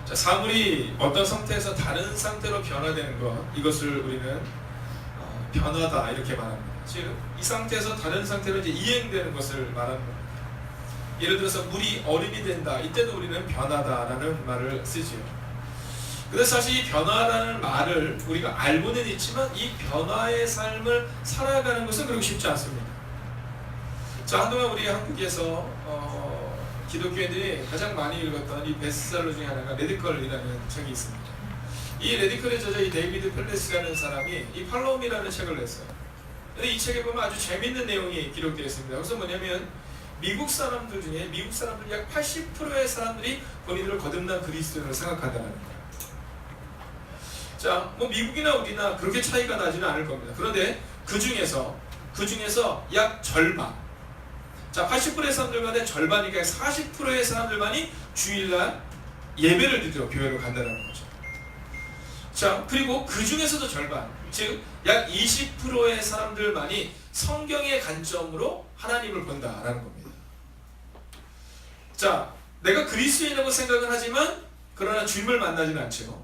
자, 사물이 어떤 상태에서 다른 상태로 변화되는 것, 이것을 우리는 변화다 이렇게 말합니다. 즉, 이 상태에서 다른 상태로 이제 이행되는 것을 말하는 겁니다. 예를 들어서 물이 얼음이 된다, 이때도 우리는 변화다라는 말을 쓰지요. 그래서 사실 이 변화라는 말을 우리가 알고는 있지만 이 변화의 삶을 살아가는 것은 그렇게 쉽지 않습니다. 자, 한동안 우리 한국에서 기독교인들이 가장 많이 읽었던 이 베스트셀러 중에 하나가 레디컬이라는 책이 있습니다. 이 레디컬의 저자 이 데이비드 펠레스라는 사람이 이 팔로우미라는 책을 냈어요. 근데 이 책에 보면 아주 재밌는 내용이 기록되어 있습니다. 그래서 뭐냐면 미국 사람들 중에 미국 사람들 약 80%의 사람들이 본인들을 거듭난 그리스도인으로 생각한다는 거예요. 자, 뭐 미국이나 우리나 그렇게 차이가 나지는 않을 겁니다. 그런데 그 중에서 약 절반, 자 80%의 사람들 가운데 절반이니까 40%의 사람들만이 주일날 예배를 드리러 교회로 간다는 거죠. 자, 그리고 그 중에서도 절반, 즉 약 20%의 사람들만이 성경의 관점으로 하나님을 본다라는 겁니다. 자, 내가 그리스도인이라고 생각은 하지만 그러나 주님을 만나지는 않죠.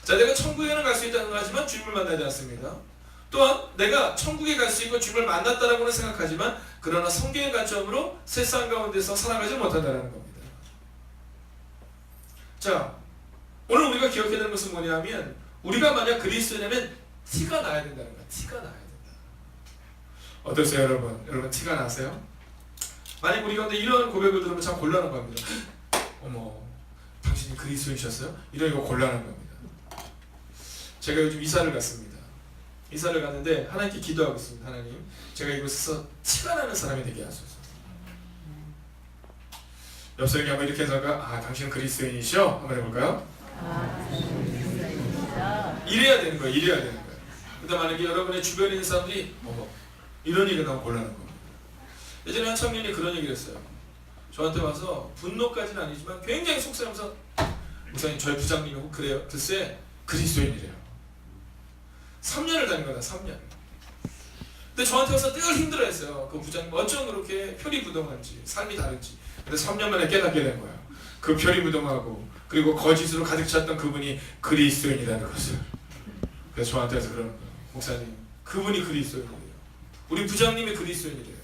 자, 내가 천국에는 갈 수 있다는 걸 하지만 주님을 만나지 않습니다. 또한 내가 천국에 갈 수 있고 주님을 만났다라고는 생각하지만 그러나 성경의 관점으로 세상 가운데서 살아가지 못한다는 겁니다. 자, 오늘 우리가 기억해야 되는 것은 뭐냐면 우리가 만약 그리스도인이라면 티가 나야 된다는 거야. 티가 나야 된다. 어떠세요, 여러분? 여러분 티가 나세요? 만약 우리 가운데 이런 고백을 들으면 참 곤란한 겁니다. 어머, 당신이 그리스도이셨어요? 이거 곤란한 겁니다. 제가 요즘 이사를 갔습니다. 이사를 갔는데 하나님께 기도하고 있습니다. 하나님, 제가 이곳에서 티가 나는 사람이 되게 하소서. 옆 사람이 한번 이렇게 해서 당신은 그리스도인이시죠? 한번 해볼까요? 이래야 되는 거예요. 이래야 되는 거예요. 근데 만약에 여러분의 주변에 있는 사람들이 이런 얘기가 나오면 곤란한 겁니다. 예전에 한 청년이 그런 얘기를 했어요. 저한테 와서 분노까지는 아니지만 굉장히 속상하면서 목사님 저희 부장님이고 그래요. 글쎄 그리스도인이래요. 3년을 다닌 거다. 3년. 근데 저한테 와서 늘 힘들어했어요. 그 부장님 어쩜 그렇게 표리부동한지 삶이 다른지. 근데 3년 만에 깨닫게 된 거예요. 그 표리부동하고 그리고 거짓으로 가득 찼던 그분이 그리스도인이라는 것을. 그래서 저한테 와서 그러는 거예요. 목사님 그분이 그리스도인이래요. 우리 부장님이 그리스도인이래요.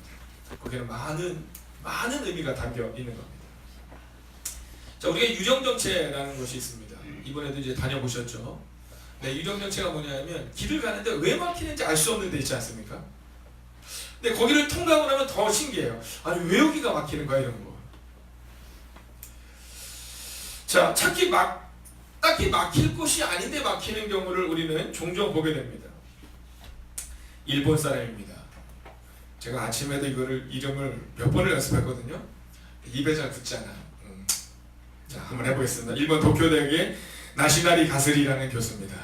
거기에는 많은 의미가 담겨 있는 겁니다. 자, 우리가 유령정체라는 것이 있습니다. 이번에도 이제 다녀보셨죠? 네, 유령정체가 뭐냐면 길을 가는데 왜 막히는지 알 수 없는 데 있지 않습니까? 근데 거기를 통과하고 나면 더 신기해요. 아니 왜 여기가 막히는 거야 이런 거. 자, 딱히 막힐 곳이 아닌데 막히는 경우를 우리는 종종 보게 됩니다. 일본 사람입니다. 제가 아침에도 이름을 몇 번을 연습했거든요. 입에 잘 붙지 않아요. 자, 한번 해보겠습니다. 일본 도쿄대학의 나시나리 가스리라는 교수입니다.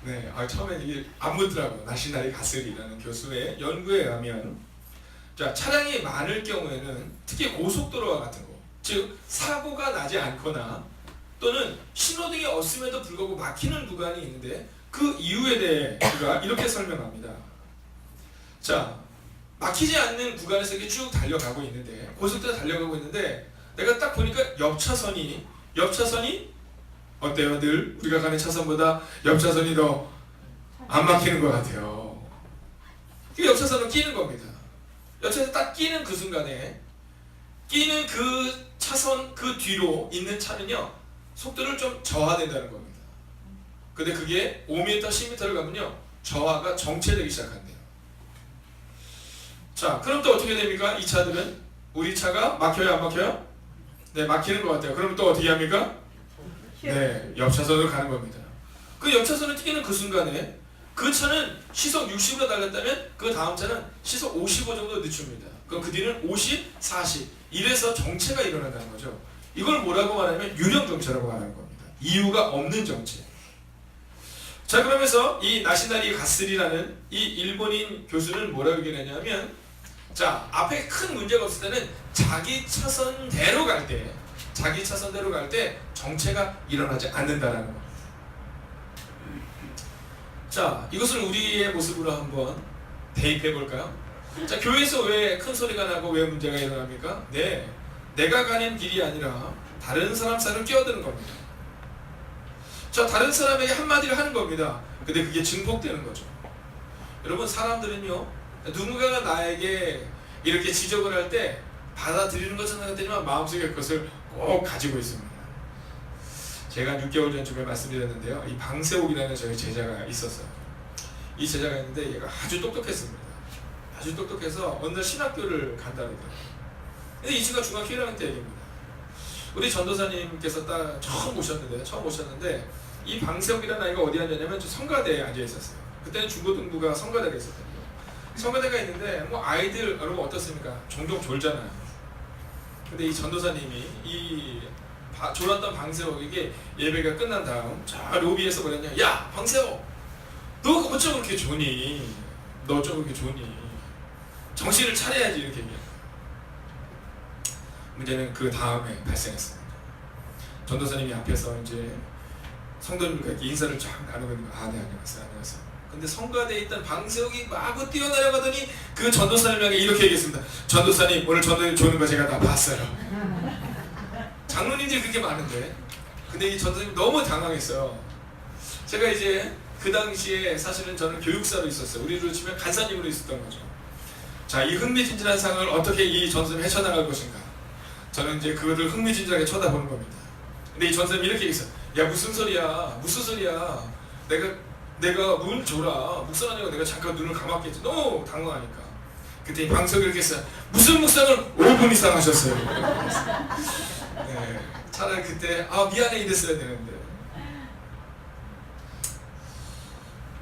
네, 처음에 이게 안 묻더라고요. 나시나리 가스리라는 교수의 연구에 의하면, 자, 차량이 많을 경우에는 특히 고속도로와 같은 거, 즉 사고가 나지 않거나 또는 신호등이 없음에도 불구하고 막히는 구간이 있는데 그 이유에 대해 우리가 이렇게 설명합니다. 자, 막히지 않는 구간에서 이렇게 쭉 달려가고 있는데 고속도로 달려가고 있는데 내가 딱 보니까 옆 차선이 어때요? 늘 우리가 가는 차선보다 옆 차선이 더 안 막히는 것 같아요. 그 옆 차선은 끼는 겁니다. 옆 차선 딱 끼는 그 순간에 끼는 그 차선 그 뒤로 있는 차는요 속도를 좀 저하된다는 겁니다. 근데 그게 5m, 10m를 가면요 저하가 정체되기 시작한대요. 자, 그럼 또 어떻게 됩니까? 이 차들은 우리 차가 막혀요, 안 막혀요? 네, 막히는 것 같아요. 그럼 또 어떻게 합니까? 네, 옆 차선으로 가는 겁니다. 그 옆 차선을 뛰는 그 순간에 그 차는 시속 60으로 달렸다면 그 다음 차는 시속 55 정도 늦춥니다. 그럼 그 뒤는 50, 40 이래서 정체가 일어난다는 거죠. 이걸 뭐라고 말하냐면 유령정체라고 말하는 겁니다. 이유가 없는 정체. 자, 그러면서 이 나시나리 가스리라는 이 일본인 교수는 뭐라고 얘기하냐면, 자, 앞에 큰 문제가 없을 때는 자기 차선대로 갈 때 정체가 일어나지 않는다라는 겁니다. 자, 이것을 우리의 모습으로 한번 대입해 볼까요? 자, 교회에서 왜 큰 소리가 나고 왜 문제가 일어납니까? 네, 내가 가는 길이 아니라 다른 사람 사이로 끼어드는 겁니다. 자, 다른 사람에게 한마디를 하는 겁니다. 근데 그게 증폭되는 거죠. 여러분, 사람들은요, 누군가가 나에게 이렇게 지적을 할 때 받아들이는 것은 생각되지만 마음속에 그것을 꼭 가지고 있습니다. 제가 6개월 전쯤에 말씀드렸는데요, 이 방세옥이라는 저희 제자가 있었어요. 이 제자가 있는데 얘가 아주 똑똑했습니다. 아주 똑똑해서 어느 날 신학교를 간다더라고요. 근데 이 친구가 중학교 1학년 때 얘기입니다. 우리 전도사님께서 딱 처음 오셨는데 이 방세옥이라는 아이가 어디 앉았냐면 성가대에 앉아 있었어요. 그때는 중고등부가 성가대가 있었거든요. 성가대가 있는데 뭐 아이들 여러분 어떻습니까? 종종 졸잖아요. 근데 이 전도사님이 이 졸았던 방세옥에게 예배가 끝난 다음 저 로비에서 뭐랬냐, 야 방세옥, 너 어쩜 그렇게 좋니? 너 어쩜 그렇게 좋니? 정신을 차려야지, 이렇게 얘기해요. 문제는 그 다음에 발생했습니다. 전도사님이 앞에서 이제 성도님들과 인사를 쫙 나누고 있는 거예요. 아, 네, 안녕하세요. 근데 성가대에 있던 방세옥이 마구 뛰어내려가더니 그 전도사님에게 이렇게 얘기했습니다. 전도사님, 오늘 전도사님 조는 거 제가 다 봤어요. 장로님들이 그렇게 많은데, 근데 이 전도사님 너무 당황했어요. 제가 이제 그 당시에 사실은 저는 교육사로 있었어요. 우리로 치면 간사님으로 있었던 거죠. 자, 이 흥미진진한 상을 어떻게 이 전도사님이 헤쳐나갈 것인가. 저는 이제 그것을 흥미진진하게 쳐다보는 겁니다. 근데 이 전도사님이 이렇게 얘기했어요. 야, 무슨 소리야? 내가 문 줘라. 묵상하냐고 내가 잠깐 눈을 감았겠지. 너무 당황하니까. 그때 이 방석이 이렇게 했어요. 무슨 묵상을 5분 이상 하셨어요. 네, 차라리 그때 미안해 이랬어야 되는데.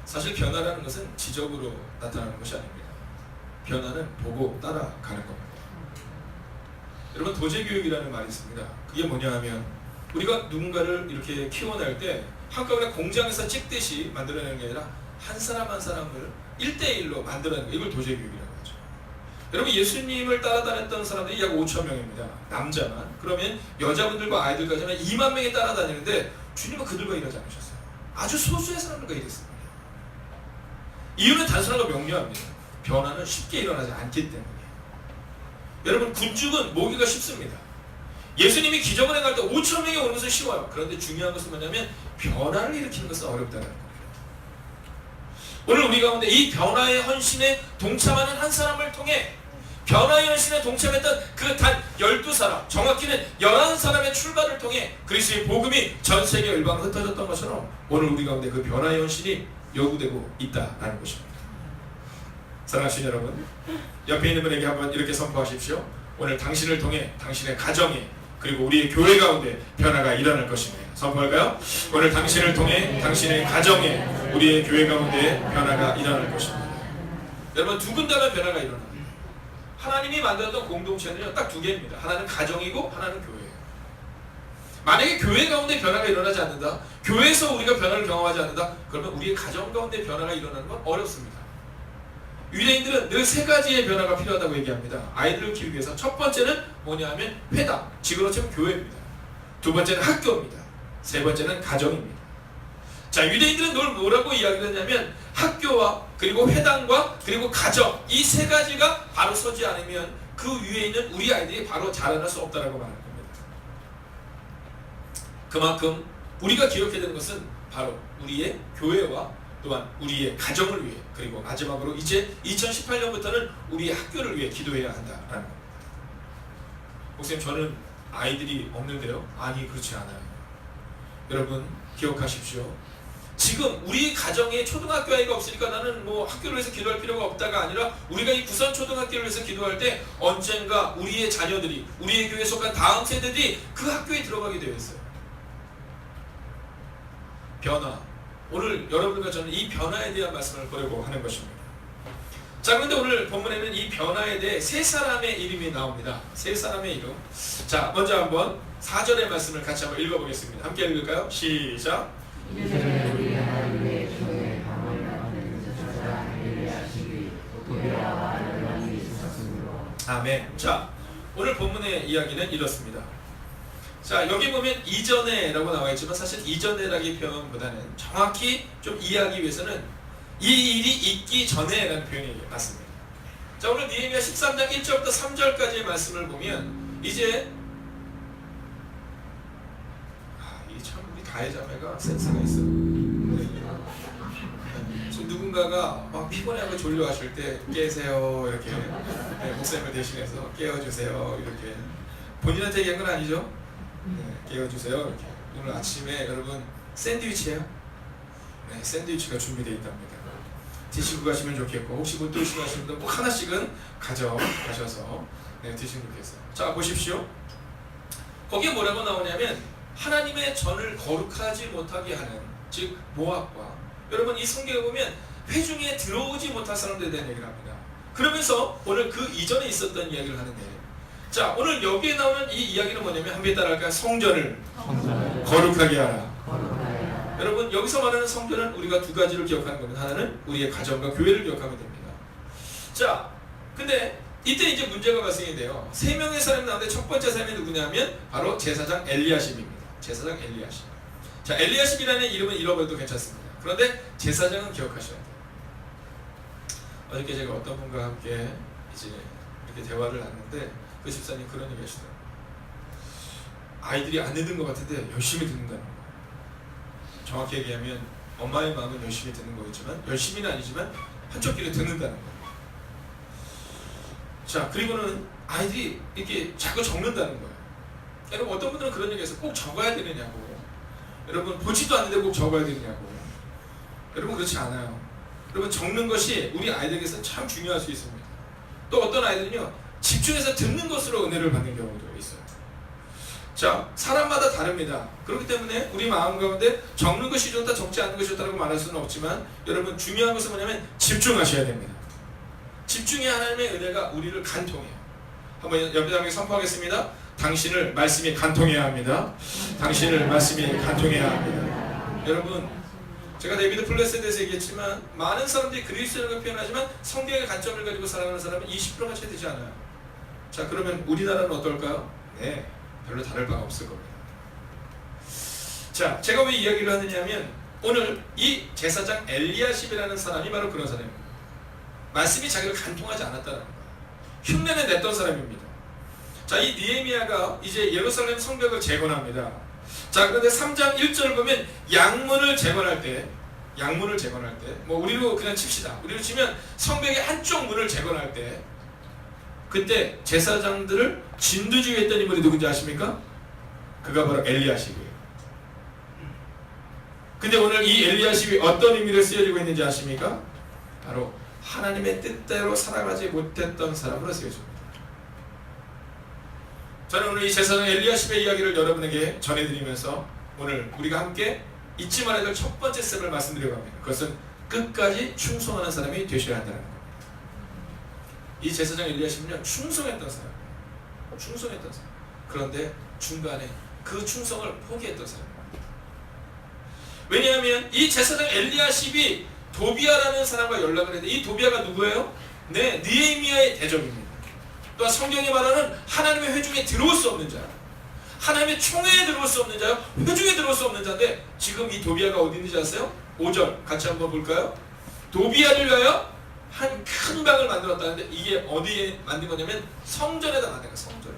사실 변화라는 것은 지적으로 나타나는 것이 아닙니다. 변화는 보고 따라가는 겁니다. 여러분, 도제교육이라는 말이 있습니다. 그게 뭐냐 하면 우리가 누군가를 이렇게 키워낼 때 한꺼번에 공장에서 찍듯이 만들어내는 게 아니라 한 사람 한 사람을 1대1로 만들어내는 거, 이걸 도제교육이라고 하죠. 여러분, 예수님을 따라다녔던 사람들이 약 5천 명입니다. 남자만. 그러면 여자분들과 아이들까지 하면 2만 명이 따라다니는데 주님은 그들과 일하지 않으셨어요. 아주 소수의 사람들과 일했습니다. 이유는 단순하고 명료합니다. 변화는 쉽게 일어나지 않기 때문이에요. 여러분, 굴죽은 모기가 쉽습니다. 예수님이 기적을 행할 때 5천 명이 오는 것은 쉬워요. 그런데 중요한 것은 뭐냐면 변화를 일으키는 것은 어렵다는 거예요. 오늘 우리 가운데 이 변화의 헌신에 동참하는 한 사람을 통해 변화의 헌신에 동참했던 그 단 12사람, 정확히는 11사람의 출발을 통해 그리스도의 복음이 전 세계 열방으로 흩어졌던 것처럼 오늘 우리 가운데 그 변화의 헌신이 요구되고 있다라는 것입니다. 사랑하시는 여러분, 옆에 있는 분에게 한번 이렇게 선포하십시오. 오늘 당신을 통해 당신의 가정에 그리고 우리의 교회 가운데 변화가 일어날 것입니다. 선포할까요? 오늘 당신을 통해 당신의 가정에 우리의 교회 가운데 변화가 일어날 것입니다. 여러분, 두 군데만 변화가 일어납니다. 하나님이 만들었던 공동체는요, 딱 두 개입니다. 하나는 가정이고 하나는 교회예요. 만약에 교회 가운데 변화가 일어나지 않는다, 교회에서 우리가 변화를 경험하지 않는다, 그러면 우리의 가정 가운데 변화가 일어나는 건 어렵습니다. 유대인들은 늘 세 가지의 변화가 필요하다고 얘기합니다. 아이들을 키우기 위해서 첫 번째는 뭐냐 하면 회당, 지금으로 치면 교회입니다. 두 번째는 학교입니다. 세 번째는 가정입니다. 자, 유대인들은 늘 뭐라고 이야기를 했냐면 학교와 그리고 회당과 그리고 가정, 이 세 가지가 바로 서지 않으면 그 위에 있는 우리 아이들이 바로 자라날 수 없다라고 말하는 겁니다. 그만큼 우리가 기억해야 되는 것은 바로 우리의 교회와 또한 우리의 가정을 위해, 그리고 마지막으로 이제 2018년부터는 우리의 학교를 위해 기도해야 한다라는 겁니다. 목사님, 저는 아이들이 없는데요? 아니, 그렇지 않아요. 여러분, 기억하십시오. 지금 우리 가정에 초등학교 아이가 없으니까 나는 뭐 학교를 위해서 기도할 필요가 없다가 아니라 우리가 이 부산 초등학교를 위해서 기도할 때 언젠가 우리의 자녀들이, 우리의 교회에 속한 다음 세대들이 그 학교에 들어가게 되어 있어요. 변화. 오늘 여러분과 저는 이 변화에 대한 말씀을 보려고 하는 것입니다. 자, 그런데 오늘 본문에는 이 변화에 대해 세 사람의 이름이 나옵니다. 세 사람의 이름. 자, 먼저 한번 4절의 말씀을 같이 한번 읽어보겠습니다. 함께 읽을까요? 시작. 아멘. 자, 오늘 본문의 이야기는 이렇습니다. 자, 여기 보면 이전에라고 나와 있지만 사실 이전에라기 표현보다는 정확히 좀 이해하기 위해서는 이 일이 있기 전에라는 표현이 맞습니다. 자, 오늘 느헤미야 13장 1절부터 3절까지의 말씀을 보면 이제 이 참 우리 가해자매가 센스가 있어. 지금 누군가가 막 피곤해하고 졸려하실 때 깨세요 이렇게 목사님을 대신해서 깨워주세요 이렇게 본인한테 얘기한 건 아니죠? 깨워주세요 이렇게. 오늘 아침에 여러분 샌드위치예요? 네, 샌드위치가 준비되어 있답니다. 드시고 가시면 좋겠고 혹시 못 드시고 가시는 분들 꼭 하나씩은 가져가셔서 드시면 좋겠어요. 자 보십시오. 거기에 뭐라고 나오냐면 하나님의 전을 거룩하지 못하게 하는 즉 모압과 여러분 이 성경에 보면 회중에 들어오지 못할 사람들에 대한 얘기를 합니다. 그러면서 오늘 그 이전에 있었던 이야기를 하는데 자 오늘 여기에 나오는 이 이야기는 뭐냐면 한번 따라할까요? 성전을 거룩하게 하라. 여러분 여기서 말하는 성전은 우리가 두 가지를 기억하는 겁니다. 하나는 우리의 가정과 교회를 기억하면 됩니다. 자 근데 이때 이제 문제가 발생이 돼요. 세 명의 사람이 나오는데 첫 번째 사람이 누구냐면 바로 제사장 엘리야십입니다. 제사장 엘리야십. 자 엘리야십이라는 이름은 잃어버려도 괜찮습니다. 그런데 제사장은 기억하셔야 돼요. 어저께 제가 어떤 분과 함께 이제 이렇게 대화를 나눴는데 그 집사님 그런 얘기 하시더라고요. 아이들이 안 듣는 것 같은데 열심히 듣는다는 거예요. 정확히 얘기하면 엄마의 마음은 열심히 듣는 거겠지만 열심히는 아니지만 한쪽 귀를 듣는다는 거예요. 자 그리고는 아이들이 이렇게 자꾸 적는다는 거예요. 여러분 어떤 분들은 그런 얘기해서 꼭 적어야 되느냐고. 여러분 보지도 않는데 꼭 적어야 되느냐고. 여러분 그렇지 않아요. 여러분 적는 것이 우리 아이들에게서 참 중요할 수 있습니다. 또 어떤 아이들은요 집중해서 듣는 것으로 은혜를 받는 경우도 있어요. 자 사람마다 다릅니다. 그렇기 때문에 우리 마음 가운데 적는 것이 좋다 적지 않는 것이 좋다고 말할 수는 없지만 여러분 중요한 것은 뭐냐면 집중하셔야 됩니다. 집중의 하나님의 은혜가 우리를 간통해요. 한번 옆에 사람에게 선포하겠습니다. 당신을 말씀이 간통해야 합니다. 당신을 말씀이 간통해야 합니다. 여러분 제가 데이비드 플레스에 대해서 얘기했지만 많은 사람들이 그리스도인을 표현하지만 성경의 관점을 가지고 살아가는 사람은 20%가 채 되지 않아요. 자 그러면 우리나라는 어떨까요? 네 별로 다를 바가 없을 겁니다. 자 제가 왜 이야기를 하느냐면 오늘 이 제사장 엘리야십이라는 사람이 바로 그런 사람입니다. 말씀이 자기를 간통하지 않았다는 거예요. 흉내를 냈던 사람입니다. 자 이 느헤미야가 이제 예루살렘 성벽을 재건합니다. 자 그런데 3장 1절을 보면 양문을 재건할 때 뭐 우리로 그냥 칩시다. 우리로 치면 성벽의 한쪽 문을 재건할 때 그때 제사장들을 진두지휘했던 인물이 누군지 아십니까? 그가 바로 엘리야십이에요. 근데 오늘 이 엘리야십이 어떤 의미로 쓰여지고 있는지 아십니까? 바로 하나님의 뜻대로 살아가지 못했던 사람으로 쓰여집니다. 저는 오늘 이 제사장 엘리야십의 이야기를 여러분에게 전해드리면서 오늘 우리가 함께 잊지 말아야 될 첫 번째 스텝을 말씀드리려고 합니다. 그것은 끝까지 충성하는 사람이 되셔야 한다는 겁니다. 이 제사장 엘리야십은요 충성했던 사람이에요. 충성했던 사람. 그런데 중간에 그 충성을 포기했던 사람입니다. 왜냐하면 이 제사장 엘리야십이 도비아라는 사람과 연락을 했는데 이 도비아가 누구예요? 네, 느헤미야의 대적입니다. 또한 성경이 말하는 하나님의 회중에 들어올 수 없는 자, 하나님의 총회에 들어올 수 없는 자요, 회중에 들어올 수 없는 자인데 지금 이 도비아가 어디 있는지 아세요? 5절 같이 한번 볼까요? 도비아를 위하여 한 큰 방을 만들었다는데 이게 어디에 만든 거냐면 성전에다 만든 거예요. 성전에.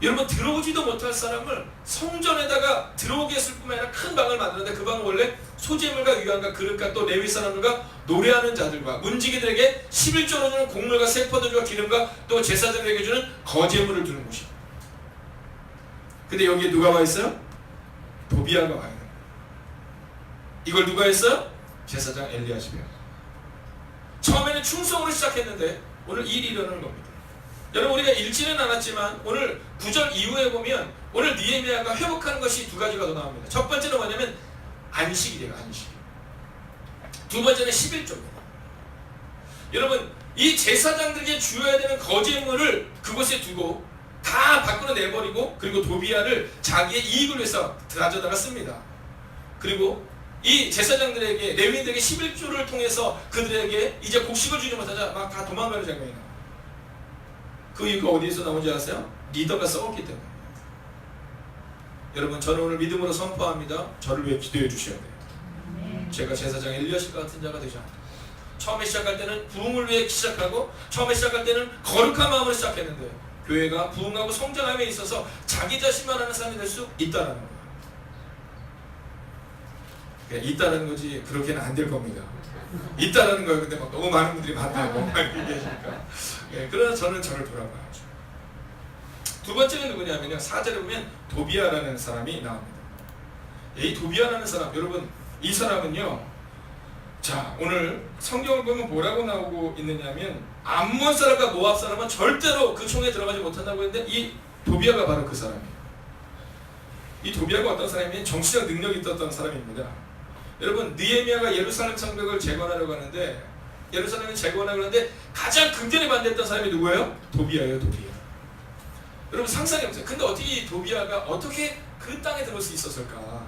여러분 들어오지도 못할 사람을 성전에다가 들어오게 했을 뿐만 아니라 큰 방을 만들었는데 그 방은 원래 소재물과 유향과 그릇과 또 레위 사람들과 노래하는 자들과 문지기들에게 11조로 주는 곡물과 세포도주와 기름과 또 제사장에게 주는 거제물을 두는 곳이에요. 근데 여기에 누가 와 있어요? 도비아가 와 있는 거예요. 이걸 누가 했어요? 제사장 엘리야십이에요. 처음에는 충성으로 시작했는데 오늘 일이 일어나는 겁니다. 여러분 우리가 읽지는 않았지만 오늘 9절 이후에 보면 오늘 느헤미야가 회복하는 것이 두 가지가 더 나옵니다. 첫 번째는 뭐냐면 안식이 돼요. 안식. 두 번째는 11조입니다. 여러분 이 제사장들에게 주어야 되는 거제물을 그곳에 두고 다 밖으로 내버리고 그리고 도비아를 자기의 이익을 위해서 가져다가 씁니다. 그리고 이 제사장들에게 레위인들에게 11조를 통해서 그들에게 이제 곡식을 주지 못하자 막 다 도망가는 장면이 나와요. 그 이유가 어디에서 나온지 아세요? 리더가 썩었기 때문에. 여러분 저는 오늘 믿음으로 선포합니다. 저를 위해 기도해 주셔야 돼요. 제가 제사장 엘리야십 같은 자가 되지 않다. 처음에 시작할 때는 부흥을 위해 시작하고 처음에 시작할 때는 거룩한 마음으로 시작했는데 교회가 부흥하고 성장함에 있어서 자기 자신만 하는 사람이 될 수 있다라는 거예요. 있다라는 거지 그렇게는 안 될 겁니다. 있다라는 거예요. 근데 막 너무 많은 분들이 많다고 막 얘기하시니까. 그러나 저는 저를 돌아봐야죠. 두 번째는 누구냐면요. 4절에 보면 도비아라는 사람이 나옵니다. 이 도비아라는 사람, 여러분 이 사람은요. 자, 오늘 성경을 보면 뭐라고 나오고 있느냐면 암몬 사람과 모압 사람은 절대로 그 총에 들어가지 못한다고 했는데 이 도비아가 바로 그 사람이에요. 이 도비아가 어떤 사람이면 정치적 능력이 있었던 사람입니다. 여러분 느헤미야가 예루살렘 성벽을 재건하려고 하는데 예루살렘을 재건하려고 하는데 가장 극렬히 반대했던 사람이 누구예요? 도비아예요. 도비아. 여러분 상상해보세요. 근데 어떻게 이 도비아가 어떻게 그 땅에 들어올 수 있었을까?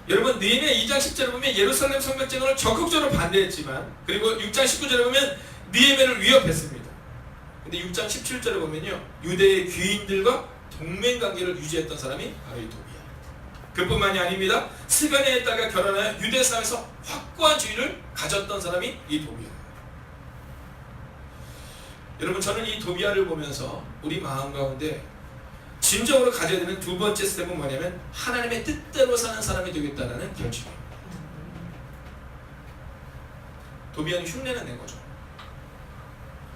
여러분 느헤미야 2장 10절에 보면 예루살렘 성벽 재건을 적극적으로 반대했지만 그리고 6장 19절에 보면 느헤미야를 위협했습니다. 근데 6장 17절에 보면요. 유대의 귀인들과 동맹관계를 유지했던 사람이 바로 이 도비아. 그뿐만이 아닙니다. 스가냐에 따라 결혼하여 유대 사회에서 확고한 지위를 가졌던 사람이 이 도비아예요. 여러분 저는 이 도비아를 보면서 우리 마음 가운데 진정으로 가져야 되는 두 번째 스텝은 뭐냐면 하나님의 뜻대로 사는 사람이 되겠다는 결심입니다. 도비아는 흉내는 낸 거죠.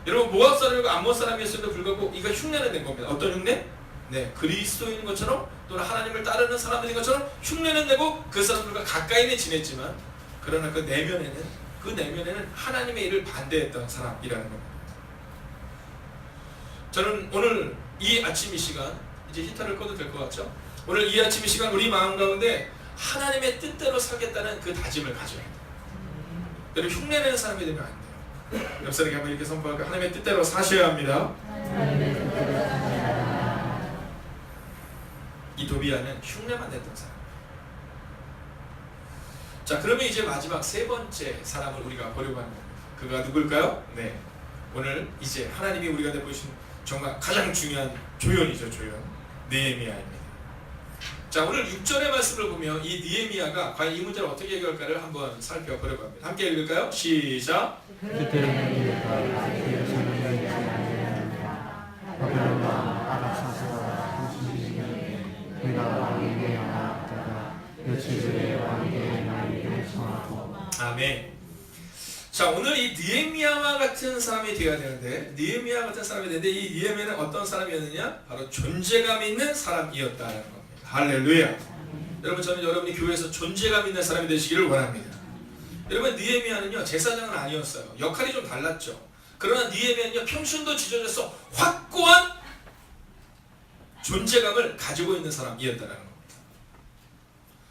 여러분 모압 사람이고 암몬 사람이었음에도 불구하고 이거 흉내는 낸 겁니다. 어떤 흉내? 네, 그리스도인 것처럼 또는 하나님을 따르는 사람들인 것처럼 흉내는 내고 그 사람들과 가까이는 지냈지만 그러나 그 내면에는 하나님의 일을 반대했던 사람이라는 겁니다. 저는 오늘 이 아침 이 시간 이제 히터를 꺼도 될 것 같죠? 오늘 이 아침 이 시간 우리 마음 가운데 하나님의 뜻대로 살겠다는 그 다짐을 가져야 돼요. 여러분 흉내내는 사람이 되면 안 돼요. 옆 사람에게 한번 이렇게 선포할까요? 하나님의 뜻대로 사셔야 합니다. 이 도비아는 흉내만 냈던 사람. 자, 그러면 이제 마지막 세 번째 사람을 우리가 보려고 하는 겁니다. 그가 누굴까요? 네, 오늘 이제 하나님이 우리가 내보신 정말 가장 중요한 조연이죠. 조연. 느헤미야입니다. 자, 오늘 6절의 말씀을 보면 이 느헤미야가 과연 이 문제를 어떻게 해결할까를 한번 살펴보려고 합니다. 함께 읽을까요? 시작. 아멘. 자, 오늘 이 느헤미야와 같은 사람이 되어야 되는데 느헤미야 같은 사람이 되는데 이 느헤미야는 어떤 사람이었느냐? 바로 존재감 있는 사람이었다는 겁니다. 할렐루야. 여러분 저는 여러분이 교회에서 존재감 있는 사람이 되시기를 원합니다. 여러분 느헤미야는요 제사장은 아니었어요. 역할이 좀 달랐죠. 그러나 느헤미야는요 평신도 지존에서 확고한 존재감을 가지고 있는 사람이었다는 겁니다.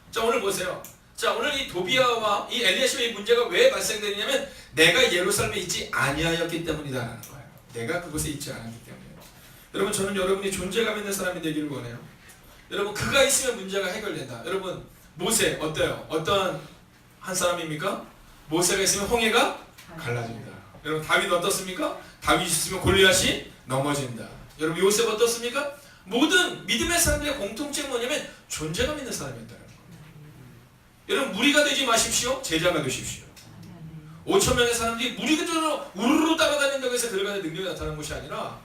자, 오늘 보세요. 자, 오늘 이 도비아와 이 엘리야십의 이 문제가 왜 발생되느냐면 내가 예루살렘에 있지 아니하였기 때문이다라는 거예요. 내가 그곳에 있지 않았기 때문에. 여러분 저는 여러분이 존재감 있는 사람이 되기를 원해요. 여러분 그가 있으면 문제가 해결된다. 여러분 모세 어때요? 어떤 한 사람입니까? 모세가 있으면 홍해가 갈라진다. 여러분 다윗 어떻습니까? 다윗이 있으면 골리앗이 넘어진다. 여러분 요셉 어떻습니까? 모든 믿음의 사람들의 공통점이 뭐냐면 존재감 있는 사람이었다는 겁니다. 여러분 무리가 되지 마십시오. 제자가 되십시오. 5,000명의 사람들이 무리들로 우르르 따라다닌다고 해서 그들간의 능력이 나타나는 것이 아니라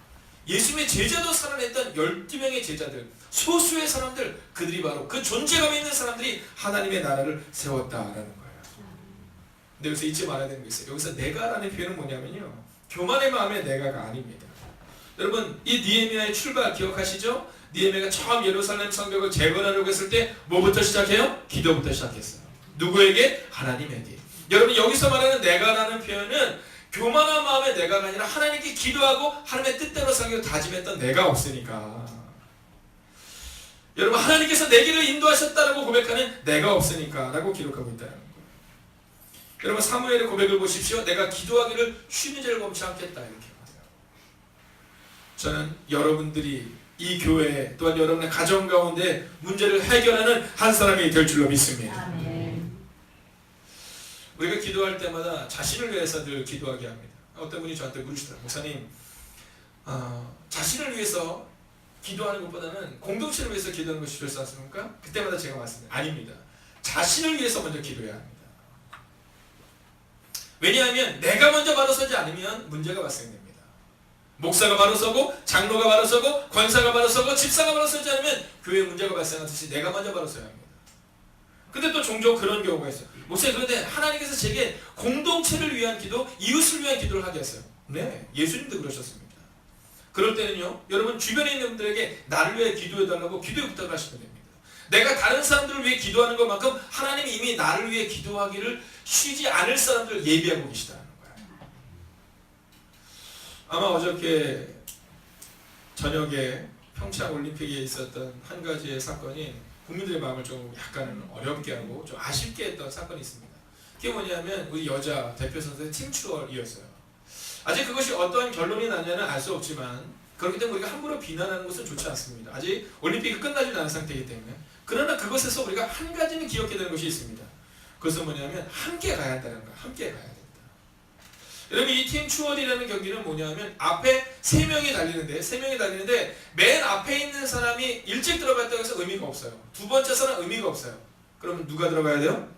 예수님의 제자도 살아냈던 12명의 제자들, 소수의 사람들, 그들이 바로 그 존재감 있는 사람들이 하나님의 나라를 세웠다라는 거예요. 근데 여기서 잊지 말아야 되는 게 있어요. 여기서 내가라는 표현은 뭐냐면요, 교만의 마음의 내가가 아닙니다. 여러분 이 느헤미야의 출발 기억하시죠? 느헤미야가 처음 예루살렘 성벽을 재건하려고 했을 때 뭐부터 시작해요? 기도부터 시작했어요. 누구에게? 하나님에게. 여러분 여기서 말하는 내가라는 표현은 교만한 마음의 내가가 아니라 하나님께 기도하고 하나님의 뜻대로 살기로 다짐했던 내가 없으니까. 여러분 하나님께서 내 길을 인도하셨다라고 고백하는 내가 없으니까 라고 기록하고 있다는 거예요. 여러분 사무엘의 고백을 보십시오. 내가 기도하기를 쉬는 죄를 범치 않겠다 이렇게 말해요. 저는 여러분들이 이 교회 또한 여러분의 가정 가운데 문제를 해결하는 한 사람이 될 줄로 믿습니다. 아멘. 우리가 기도할 때마다 자신을 위해서 늘 기도하게 합니다. 어떤 분이 저한테 물으시더라고요. 목사님, 자신을 위해서 기도하는 것보다는 공동체를 위해서 기도하는 것이 좋지 않습니까? 그때마다 제가 말씀드려요. 아닙니다. 자신을 위해서 먼저 기도해야 합니다. 왜냐하면 내가 먼저 바로 서지 않으면 문제가 발생됩니다. 목사가 바로 서고 장로가 바로 서고 권사가 바로 서고 집사가 바로 서지 않으면 교회에 문제가 발생하듯이 내가 먼저 바로 서야 합니다. 근데 또 종종 그런 경우가 있어요. 목사님, 그런데 하나님께서 제게 공동체를 위한 기도, 이웃을 위한 기도를 하게 했어요. 네, 예수님도 그러셨습니다. 그럴 때는요, 여러분 주변에 있는 분들에게 나를 위해 기도해달라고 기도의 부탁을 하시면 됩니다. 내가 다른 사람들을 위해 기도하는 것만큼 하나님이 이미 나를 위해 기도하기를 쉬지 않을 사람들을 예비하고 계시다는 거예요. 아마 어저께 저녁에 평창 올림픽에 있었던 한 가지의 사건이 국민들의 마음을 좀 약간 어렵게 하고 좀 아쉽게 했던 사건이 있습니다. 그게 뭐냐면 우리 여자 대표 선수의 팀추월이었어요. 아직 그것이 어떤 결론이 나냐는 알 수 없지만, 그렇기 때문에 우리가 함부로 비난하는 것은 좋지 않습니다. 아직 올림픽이 끝나지 않은 상태이기 때문에. 그러나 그것에서 우리가 한 가지는 기억해야 되는 것이 있습니다. 그것은 뭐냐면 함께 가야 한다는 거예요. 함께 가야 된다. 여러분, 이 팀추월이라는 경기는 뭐냐면 앞에 3명이 달리는데 맨 앞에 있는 사람이 일찍 들어갔다고 해서 의미가 없어요. 두 번째 사람은 의미가 없어요. 그러면 누가 들어가야 돼요?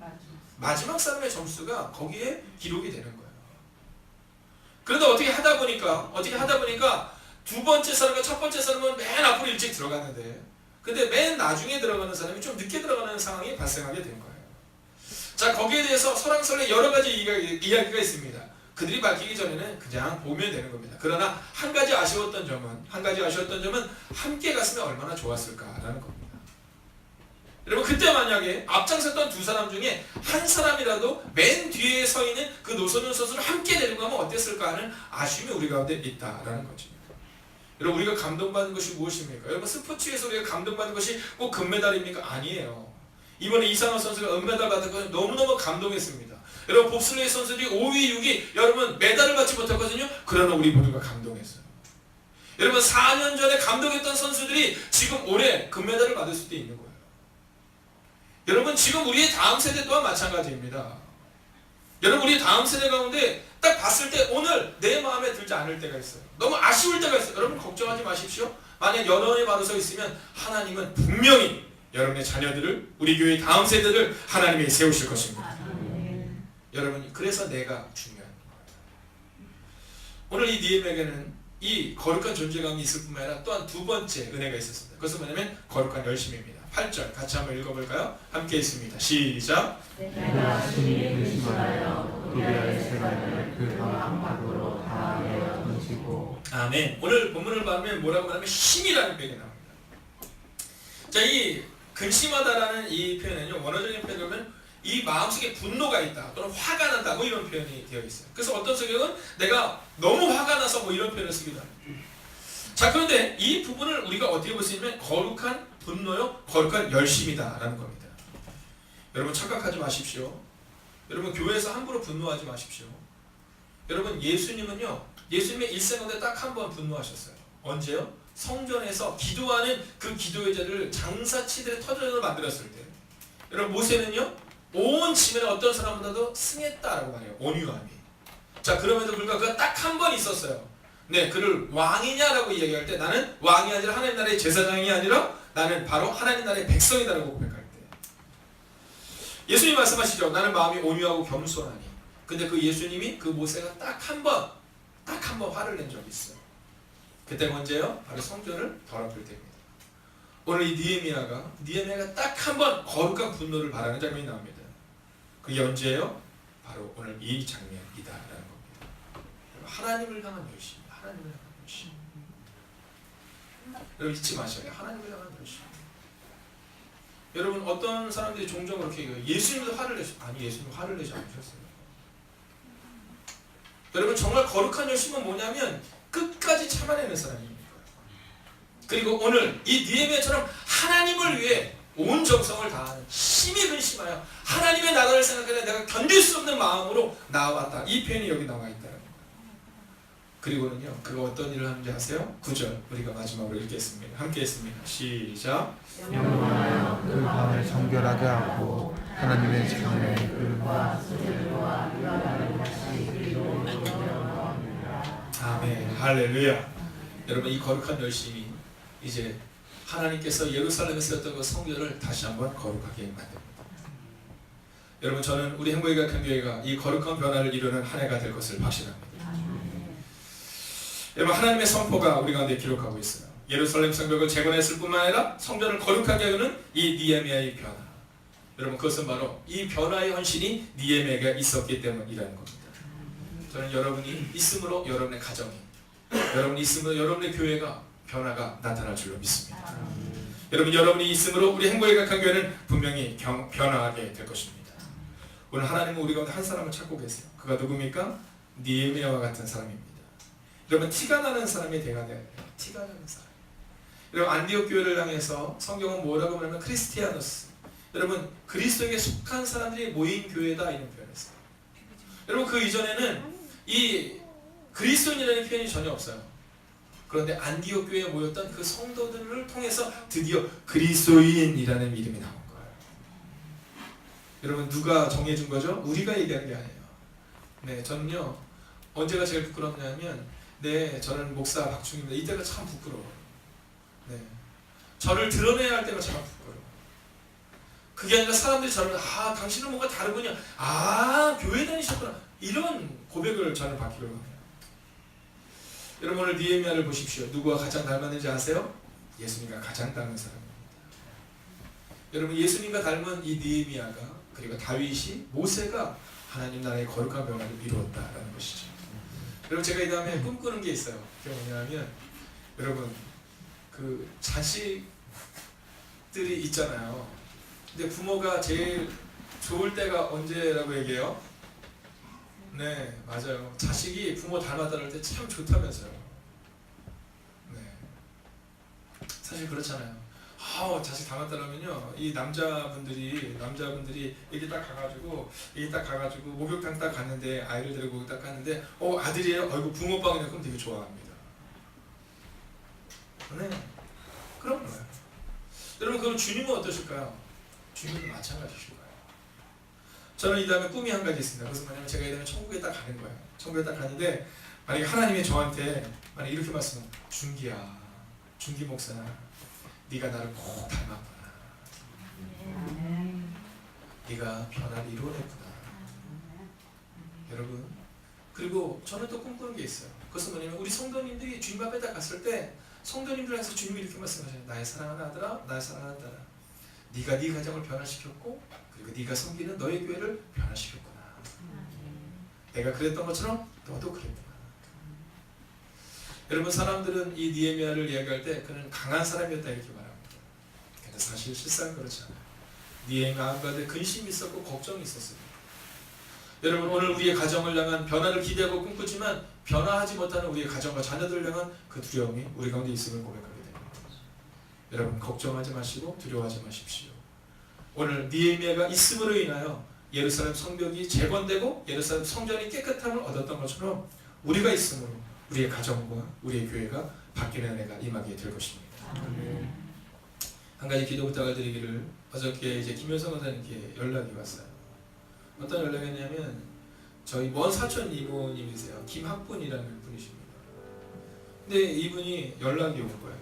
마지막 사람의 점수가 거기에 기록이 되는 거예요. 그런데 어떻게 하다 보니까 두 번째 사람과 첫 번째 사람은 맨 앞으로 일찍 들어갔는데, 근데 맨 나중에 들어가는 사람이 좀 늦게 들어가는 상황이 발생하게 된 거예요. 자, 거기에 대해서 설왕설래 여러 가지 이야기가 있습니다. 그들이 밝히기 전에는 그냥 보면 되는 겁니다. 그러나 한 가지 아쉬웠던 점은 함께 갔으면 얼마나 좋았을까라는 겁니다. 여러분, 그때 만약에 앞장섰던 두 사람 중에 한 사람이라도 맨 뒤에 서 있는 그 노선현 선수를 함께 데리고 가면 어땠을까 하는 아쉬움이 우리 가운데 있다라는 거죠. 여러분, 우리가 감동받는 것이 무엇입니까? 여러분, 스포츠에서 우리가 감동받는 것이 꼭 금메달입니까? 아니에요. 이번에 이상호 선수가 은메달 받은 것은 너무너무 감동했습니다. 여러분, 봅슬레이 선수들이 5위, 6위, 여러분 메달을 받지 못했거든요. 그러나 우리 모두가 감동했어요. 여러분, 4년 전에 감동했던 선수들이 지금 올해 금메달을 받을 수도 있는 거예요. 여러분, 지금 우리의 다음 세대 또한 마찬가지입니다. 여러분, 우리 다음 세대 가운데 딱 봤을 때 오늘 내 마음에 들지 않을 때가 있어요. 너무 아쉬울 때가 있어요. 여러분, 걱정하지 마십시오. 만약 여러분이 바로 서 있으면 하나님은 분명히 여러분의 자녀들을, 우리 교회의 다음 세대를 하나님이 세우실 것입니다. 여러분, 그래서 내가 중요한 거예요. 오늘 이 니엠에게는 이 거룩한 존재감이 있을 뿐만 아니라 또한 두 번째 은혜가 있었습니다. 그것은 뭐냐면 거룩한 열심입니다. 8절 같이 한번 읽어볼까요? 함께 있습니다. 시작. 내가 주님을 의심하여 도리아의 세간을 그 방 밖으로 다 내어 던지고. 아멘. 오늘 본문을 보면 뭐라고 하냐면 힘이라는 표현이 나옵니다. 자, 이 근심하다라는 이 표현은요, 원어적인 표현을 보면 이 마음속에 분노가 있다 또는 화가 난다 뭐 이런 표현이 되어 있어요. 그래서 어떤 성경은 내가 너무 화가 나서 뭐 이런 표현을 쓰기도 합니다. 자, 그런데 이 부분을 우리가 어떻게 볼 수 있냐면 거룩한 분노요, 거룩한 열심이다라는 겁니다. 여러분, 착각하지 마십시오. 여러분, 교회에서 함부로 분노하지 마십시오. 여러분, 예수님은요, 예수님의 일생 가운데 딱 한 번 분노하셨어요. 언제요? 성전에서 기도하는 그 기도의 자리를 장사치들의 터전으로 만들었을 때. 여러분, 모세는요, 온 지면에 어떤 사람보다도 승했다라고 말해요. 온유함이. 자, 그럼에도 불구하고 그가 딱 한 번 있었어요. 네, 그를 왕이냐라고 이야기할 때 나는 왕이 아니라 하나님 나라의 제사장이 아니라 나는 바로 하나님 나라의 백성이다라고 고백할 때, 예수님 말씀하시죠. 나는 마음이 온유하고 겸손하니. 근데 그 예수님이 그 모세가 딱 한 번 화를 낸 적이 있어요. 그때 언제요? 바로 성전을 더럽힐 때입니다. 오늘 이 니에미아가 딱 한 번 거룩한 분노를 바라는 장면이 나옵니다. 그게 언제예요? 바로 오늘 이 장면이다라는 겁니다. 하나님을 향한 열심, 하나님을 향한 열심. 여러분, 잊지 마셔야 돼요. 하나님을 향한 열심. 여러분, 어떤 사람들이 종종 그렇게 얘기해요. 예수님도 화를 내셨어요. 아니, 예수님 화를 내지 않으셨어요. 여러분, 정말 거룩한 열심은 뭐냐면 끝까지 참아내는 사람입니다. 그리고 오늘 이 니에미아처럼 하나님을 위해 온 정성을 다하는, 심히 근심하여 하나님의 나라를 생각해 내가 견딜 수 없는 마음으로 나아왔다. 이 표현이 여기 나와 있다는 거예요. 그리고는요, 그가 어떤 일을 하는지 아세요? 9절 우리가 마지막으로 읽겠습니다. 함께 했습니다. 시작. 영원하여 그 밤을 정결하게 하고 하나님의 전에 그와 소재와 유하를 다시 그리로 영원합니다. 아멘. 할렐루야. 여러분, 이 거룩한 열심이 이제 하나님께서 예루살렘에서 했던 그 성전을 다시 한번 거룩하게 만듭니다. 여러분, 저는 우리 행복의 교회가 이 거룩한 변화를 이루는 한 해가 될 것을 확신합니다. 여러분 하나님의 선포가 우리 가운데 기록하고 있어요. 예루살렘 성벽을 재건했을 뿐만 아니라 성전을 거룩하게 하는 이 니에미아의 변화. 여러분 그것은 바로 이 변화의 헌신이 니에미아가 있었기 때문이라는 겁니다. 저는 여러분이 있음으로 여러분의 가정이, 여러분이 있음으로 여러분의 교회가 변화가 나타날 줄로 믿습니다. 여러분이 있음으로 우리 행복의 각한 교회는 분명히 변화하게 될 것입니다. 오늘 하나님은 우리 가운데 한 사람을 찾고 계세요. 그가 누굽니까? 니에미아와 같은 사람입니다. 여러분 티가 나는 사람이 되어야 돼요. 티가 나는 사람. 여러분 안디옥 교회를 향해서 성경은 뭐라고 말하면 크리스티아노스. 여러분 그리스도에게 속한 사람들이 모인 교회다 이런 표현을 했어요. 여러분 그 이전에는 이 그리스도인이라는 표현이 전혀 없어요. 그런데 안디옥 교회에 모였던 그 성도들을 통해서 드디어 그리스도인이라는 이름이 나온 거예요. 여러분 누가 정해준 거죠? 우리가 얘기한 게 아니에요. 네, 저는요 언제가 제일 부끄럽냐면 저는 목사 박충입니다. 이때가 참 부끄러워요. 네, 저를 드러내야 할 때가 참 부끄러워요. 그게 아니라 사람들이 저를 당신은 뭔가 다르군요. 교회 다니셨구나. 이런 고백을 저는 받기로 합니다. 여러분 오늘 니에미아를 보십시오. 누구와 가장 닮았는지 아세요? 예수님과 가장 닮은 사람입니다. 여러분 예수님과 닮은 이 니에미아가 그리고 다윗이 모세가 하나님 나라의 거룩한 변화를 이루었다라는 것이죠. 여러분 제가 이 다음에 꿈꾸는 게 있어요. 그게 뭐냐면 여러분 그 자식들이 있잖아요. 근데 부모가 제일 좋을 때가 언제라고 얘기해요? 네, 맞아요. 자식이 부모 닮았다는 때 참 좋다면서요. 네, 사실 그렇잖아요. 자식 닮았다면요, 이 남자분들이 여기 딱 가가지고 목욕탕 딱 갔는데 아이를 데리고 목욕 딱 갔는데 아들이에요. 아이고 붕어빵이네. 그럼 되게 좋아합니다. 네, 그런 거예요. 여러분 그럼 주님은 어떠실까요? 주님은 마찬가지실 거예요. 저는 이 다음에 꿈이 한 가지 있습니다. 그것은 뭐냐면 제가 이 다음에 천국에 딱 가는 거예요. 천국에 딱 가는데 만약에 하나님이 저한테 만약에 이렇게 말씀하면 준기야, 준기 목사나 네가 나를 꼭 닮았구나. 네가 변화를 이루어냈구나. 여러분 그리고 저는 또 꿈꾸는 게 있어요. 그것은 뭐냐면 우리 성도님들이 주님 앞에 딱 갔을 때 성도님들한테 주님이 이렇게 말씀하셔요. 나의 사랑하는 아들아, 나의 사랑하는 딸아, 네가 네 가정을 변화시켰고 그리고 네가 섬기는 너의 교회를 변화시켰구나. 내가 그랬던 것처럼 너도 그랬구나. 여러분 사람들은 이 니에미아를 이야기할 때 그는 강한 사람이었다 이렇게 말합니다. 근데 사실 실상은 그렇지 않아요. 니에미아 가운데 근심이 있었고 걱정이 있었습니다. 여러분 오늘 우리의 가정을 향한 변화를 기대하고 꿈꾸지만 변화하지 못하는 우리의 가정과 자녀들을 향한 그 두려움이 우리 가운데 있음을 고백하게 됩니다. 여러분 걱정하지 마시고 두려워하지 마십시오. 오늘 니에미아가 있음으로 인하여 예루살렘 성벽이 재건되고 예루살렘 성전이 깨끗함을 얻었던 것처럼 우리가 있음으로 우리의 가정과 우리의 교회가 바뀌는 은혜가 임하게 될 것입니다. 한 가지 기도 부탁을 드리기를 어저께 이제 김효성 원사님께 연락이 왔어요. 어떤 연락이었냐면 저희 먼 사촌 이모님이세요. 김학분이라는 분이십니다. 근데 이분이 연락이 온 거예요.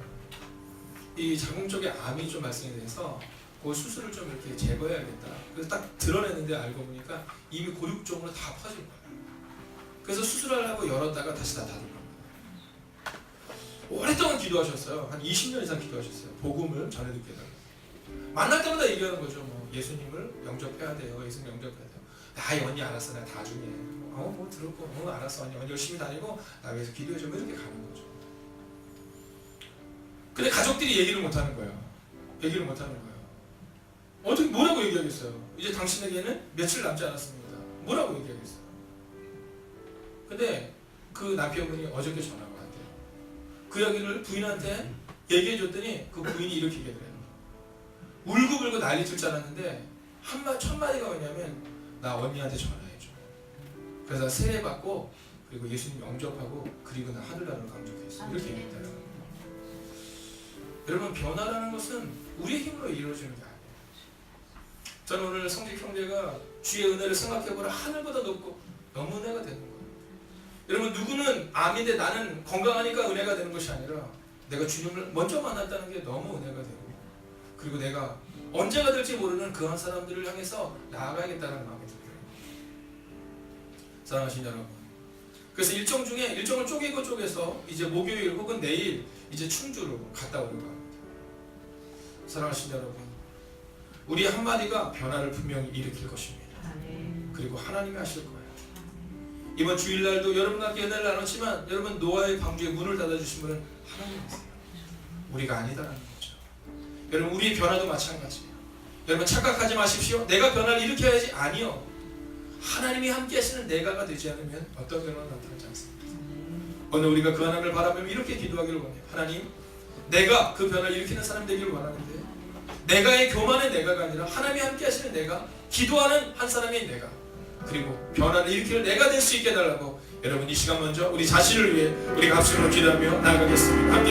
이 자궁 쪽에 암이 좀 발생이 돼서 그 수술을 좀 이렇게 제거해야겠다. 그래서 딱 드러냈는데 알고 보니까 이미 골육 쪽으로 다 퍼진 거예요. 그래서 수술하려고 열었다가 다시 다 닫은 겁니다. 오랫동안 기도하셨어요. 한 20년 이상 기도하셨어요. 복음을 전해 듣게 해달라고. 만날 때마다 얘기하는 거죠. 뭐 예수님을 영접해야 돼요. 예수님 영접해야 돼요. 아이 언니 알았어. 내가 다 중에. 뭐 들었고 알았어. 언니 열심히 다니고 나 위해서 기도해 좀 이렇게 가는 거죠. 근데 가족들이 얘기를 못 하는 거예요. 얘기를 못 하는 거예요. 어떻게 뭐라고 얘기하겠어요? 이제 당신에게는 며칠 남지 않았습니다. 뭐라고 얘기하겠어요? 근데 그 남편분이 어저께 전화가 왔대요. 그 이야기를 부인한테 얘기해 줬더니 그 부인이 이렇게 얘기하더래요. 울고불고 난리 칠 줄 알았는데 첫 마디가 뭐냐면 나 언니한테 전화해줘. 그래서 세례 받고 그리고 예수님 영접하고 그리고 나 하늘나라로 감격했어. 이렇게 얘기했더라고요. 여러분 변화라는 것은 우리의 힘으로 이루어지는 게 아니에요. 저는 오늘 성직 형제가 주의 은혜를 생각해보라 하늘보다 높고 너무 은혜가 되는 거예요. 여러분 누구는 암인데 나는 건강하니까 은혜가 되는 것이 아니라 내가 주님을 먼저 만났다는 게 너무 은혜가 되고 그리고 내가 언제가 될지 모르는 그 한 사람들을 향해서 나아가야겠다는 마음이 들어요. 사랑하신 여러분 그래서 일정 중에 일정을 쪼개서 이제 목요일 혹은 내일 이제 충주로 갔다 오려고 합니다. 사랑하신 여러분, 우리 한마디가 변화를 분명히 일으킬 것입니다. 그리고 하나님이 하실 거예요. 이번 주일날도 여러분과 함께 은혜를 나눴지만 여러분 노아의 방주에 문을 닫아주신 분은 하나님이세요. 우리가 아니다라는 거죠. 여러분 우리의 변화도 마찬가지예요. 여러분 착각하지 마십시오. 내가 변화를 일으켜야지. 아니요. 하나님이 함께 하시는 내가가 되지 않으면 어떤 변화가 나타나지 않습니다. 오늘 우리가 그 하나님을 바라보며 이렇게 기도하기를 원해요. 하나님, 내가 그 변화를 일으키는 사람 되기를 원하는데 내가의 교만의 내가가 아니라 하나님이 함께 하시는 내가, 기도하는 한 사람의 내가, 그리고 변화를 일으키는 내가 될 수 있게 해달라고 여러분 이 시간 먼저 우리 자신을 위해 우리가 합심으로 기도하며 나아가겠습니다. 함께